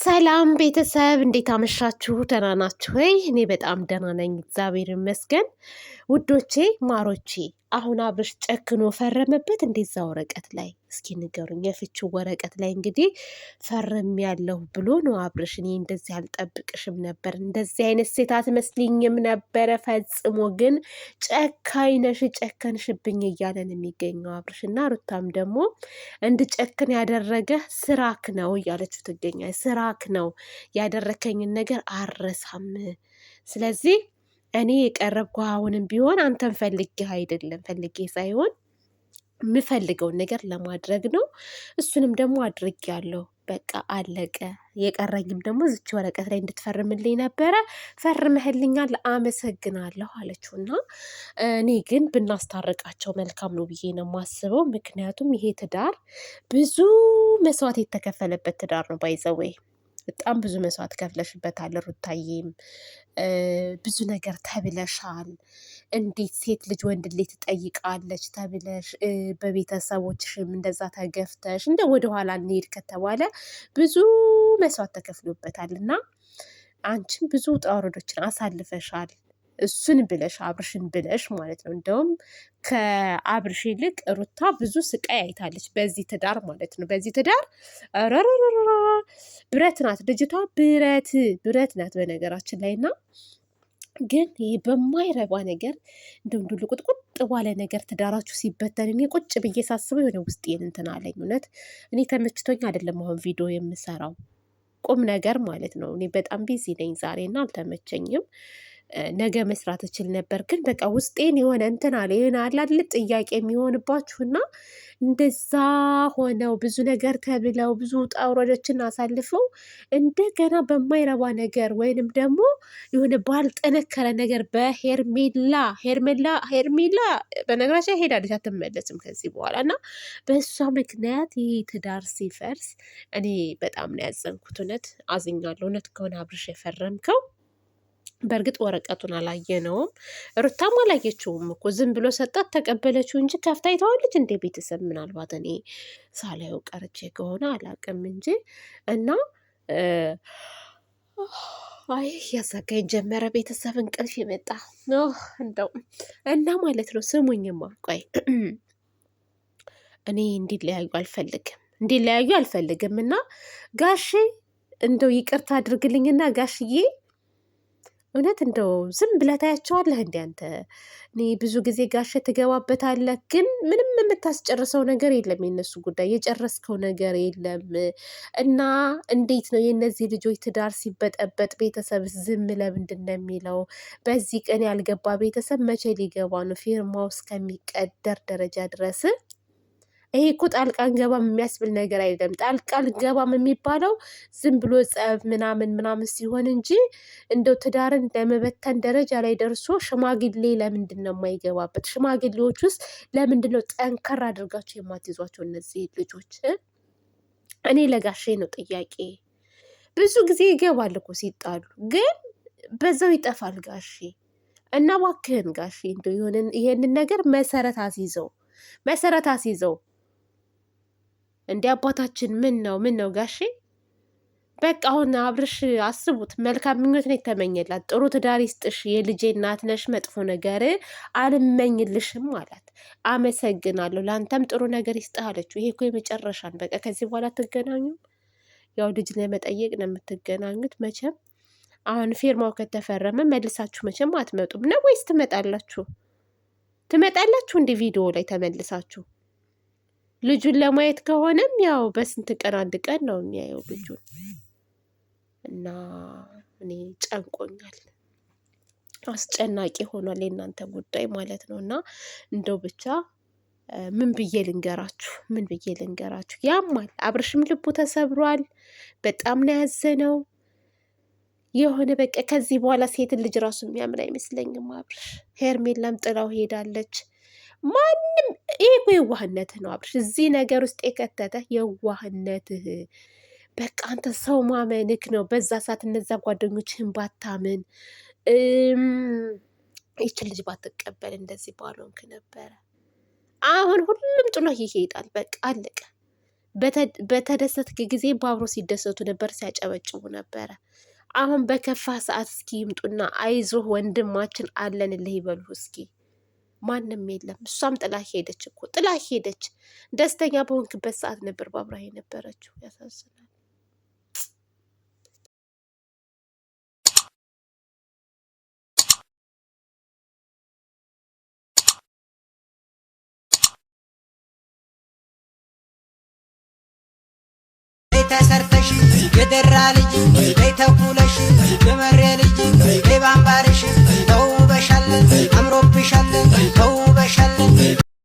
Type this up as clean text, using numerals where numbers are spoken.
ሰላም ቤተሰብ እንዴት አመሻችሁ? ደህና ናችሁ ወይ? እኔ በጣም ደህና ነኝ፣ እግዚአብሔር ይመስገን። ውዶቼ ማሮቼ፣ አሁን አብርሽ ጨክኖ ፈረመበት እንደዛ ወረቀት ላይ? እስኪ ንገሩኝ። የፍቺው ወረቀት ላይ እንግዲህ ፈርም ያለሁ ብሎ ነው አብርሽ። እኔ እንደዚህ አልጠብቅሽም ነበር፣ እንደዚህ አይነት ሴት አትመስሊኝም ነበረ ፈጽሞ። ግን ጨካኝ ነሽ፣ ጨከንሽብኝ እያለን የሚገኘው አብርሽ እና ሩታም ደግሞ እንድጨክን ያደረገ ስራክ ነው እያለችው ትገኛል። ስራክ ነው ያደረከኝን ነገር አረሳም። ስለዚህ እኔ የቀረብኩ አሁንም ቢሆን አንተን ፈልጌ አይደለም፣ ፈልጌ ሳይሆን የምፈልገውን ነገር ለማድረግ ነው። እሱንም ደግሞ አድርጌያለሁ። በቃ አለቀ። የቀረኝም ደግሞ ዝች ወረቀት ላይ እንድትፈርምልኝ ነበረ። ፈርመህልኛል፣ አመሰግናለሁ አለችው። እና እኔ ግን ብናስታርቃቸው መልካም ነው ብዬ ነው የማስበው። ምክንያቱም ይሄ ትዳር ብዙ መስዋዕት የተከፈለበት ትዳር ነው። ባይዘወይ በጣም ብዙ መስዋዕት ከፍለሽበታል ሩታዬም፣ ብዙ ነገር ተብለሻል። እንዴት ሴት ልጅ ወንድ ልጅ ትጠይቃለች ተብለሽ በቤተሰቦችሽም እንደዛ ተገፍተሽ እንደ ወደኋላ እንሄድ ከተባለ ብዙ መስዋዕት ተከፍሎበታል እና አንቺም ብዙ ውጣ ውረዶችን አሳልፈሻል። እሱን ብለሽ አብርሽን ብለሽ ማለት ነው። እንደውም ከአብርሽ ይልቅ ሩታ ብዙ ስቃይ አይታለች በዚህ ትዳር ማለት ነው። በዚህ ትዳር ብረት ናት ልጅቷ፣ ብረት ናት በነገራችን ላይ። እና ግን ይህ በማይረባ ነገር እንደው ቁጥቁጥ ባለ ነገር ትዳራችሁ ሲበተን እኔ ቁጭ ብዬ ሳስበው የሆነ ውስጤን እንትን አለኝ። እውነት እኔ ተመችቶኝ አይደለም አሁን ቪዲዮ የምሰራው፣ ቁም ነገር ማለት ነው። እኔ በጣም ቢዚ ነኝ ዛሬ እና አልተመቸኝም። ነገ መስራት እችል ነበር፣ ግን በቃ ውስጤን የሆነ እንትን አለ። ይሆን አላል ጥያቄ የሚሆንባችሁና እንደዛ ሆነው ብዙ ነገር ተብለው ብዙ ውጣ ውረዶችን አሳልፈው እንደገና በማይረባ ነገር ወይንም ደግሞ የሆነ ባልጠነከረ ነገር ሄርሜላ በነገራችን ሄዳለች፣ አትመለስም ከዚህ በኋላ እና በእሷ ምክንያት ይህ ትዳር ሲፈርስ እኔ በጣም ነው ያዘንኩት። እውነት አዝኛለሁ። እውነት ከሆነ አብርሽ የፈረምከው በእርግጥ ወረቀቱን አላየነውም፣ ሩታም አላየችውም እኮ ዝም ብሎ ሰጣት፣ ተቀበለችው እንጂ ከፍታ አይተዋለች እንደ ቤተሰብ። ምናልባት እኔ ሳላየው ቀርቼ ከሆነ አላቅም እንጂ እና አይ ያሳጋኝ ጀመረ ቤተሰብ፣ እንቅልፍ የመጣ እንደው እና ማለት ነው። ስሙኝማ ቆይ እኔ እንዲለያዩ አልፈልግም እና ጋሼ እንደው ይቅርታ አድርግልኝና ጋሽዬ እውነት እንደው ዝም ብለህ ታያቸዋለህ እንደ አንተ። እኔ ብዙ ጊዜ ጋሼ ትገባበታለህ፣ ግን ምንም የምታስጨርሰው ነገር የለም። የነሱ ጉዳይ የጨረስከው ነገር የለም። እና እንዴት ነው የእነዚህ ልጆች ትዳር ሲበጠበጥ ቤተሰብ ዝም ለምንድን ነው የሚለው? በዚህ ቀን ያልገባ ቤተሰብ መቼ ሊገባ ነው? ፊርማው እስከሚቀደር ደረጃ ድረስ ይሄ እኮ ጣልቃ እንገባም የሚያስብል ነገር አይደለም። ጣልቃ እንገባም የሚባለው ዝም ብሎ ጸብ ምናምን ሲሆን እንጂ እንደው ትዳርን ለመበተን ደረጃ ላይ ደርሶ ሽማግሌ ለምንድን ነው የማይገባበት? ሽማግሌዎች ውስጥ ለምንድን ነው ጠንከር አድርጋቸው የማትይዟቸው እነዚህ ልጆች? እኔ ለጋሼ ነው ጥያቄ። ብዙ ጊዜ ይገባል እኮ ሲጣሉ፣ ግን በዛው ይጠፋል ጋሼ። እና እባክህን ጋሼ እንደው ይሄንን ነገር መሰረት አስይዘው እንደ አባታችን ምን ነው ጋሼ? በቃ አሁን አብርሽ አስቡት፣ መልካም ምኞት ነው የተመኘላት። ጥሩ ትዳር ይስጥሽ፣ የልጄ እናት ነሽ፣ መጥፎ ነገር አልመኝልሽም አላት። አመሰግናለሁ፣ ለአንተም ጥሩ ነገር ይስጥህ አለችው። ይሄ እኮ የመጨረሻን በቃ ከዚህ በኋላ አትገናኙም። ያው ልጅ ለመጠየቅ ነው የምትገናኙት መቼም። አሁን ፊርማው ከተፈረመ መልሳችሁ መቼም አትመጡም ነው ወይስ ትመጣላችሁ? እንደ ቪዲዮ ላይ ተመልሳችሁ ልጁን ለማየት ከሆነም ያው በስንት ቀን አንድ ቀን ነው የሚያየው ልጁን። እና እኔ ጨንቆኛል፣ አስጨናቂ ሆኗል የእናንተ ጉዳይ ማለት ነው። እና እንደው ብቻ ምን ብዬ ልንገራችሁ? ያማል። አብርሽም ልቡ ተሰብሯል፣ በጣም ነው ያዘነው። የሆነ በቃ ከዚህ በኋላ ሴትን ልጅ ራሱ የሚያምን አይመስለኝም አብርሽ። ሄርሜላም ጥላው ሄዳለች። ማንም ይሄ እኮ የዋህነትህ ነው አብርሽ፣ እዚህ ነገር ውስጥ የከተተህ የዋህነትህ። በቃ አንተ ሰው ማመንክ ነው። በዛ ሰዓት እነዛ ጓደኞችህን ባታምን፣ ይችን ልጅ ባትቀበል እንደዚህ ባልሆንክ ነበረ። አሁን ሁሉም ጥሎ ይሄዳል። በቃ አለቀ። በተደሰትክ ጊዜ ባብሮ ሲደሰቱ ነበር፣ ሲያጨበጭቡ ነበረ። አሁን በከፋ ሰዓት እስኪ ይምጡና አይዞህ ወንድማችን አለንልህ ይበሉ እስኪ። ማንም የለም። እሷም ጥላ ሄደች እኮ ጥላ ሄደች። ደስተኛ በሆንክበት ሰዓት ነበር ባብራ የነበረችው። ያሳዝናል። ተሰርተሽ የደራ ልጅ ተኩለሽ የመሬ ልጅ ባምባርሽ ተውበሻለን አምሮብሻለን ተው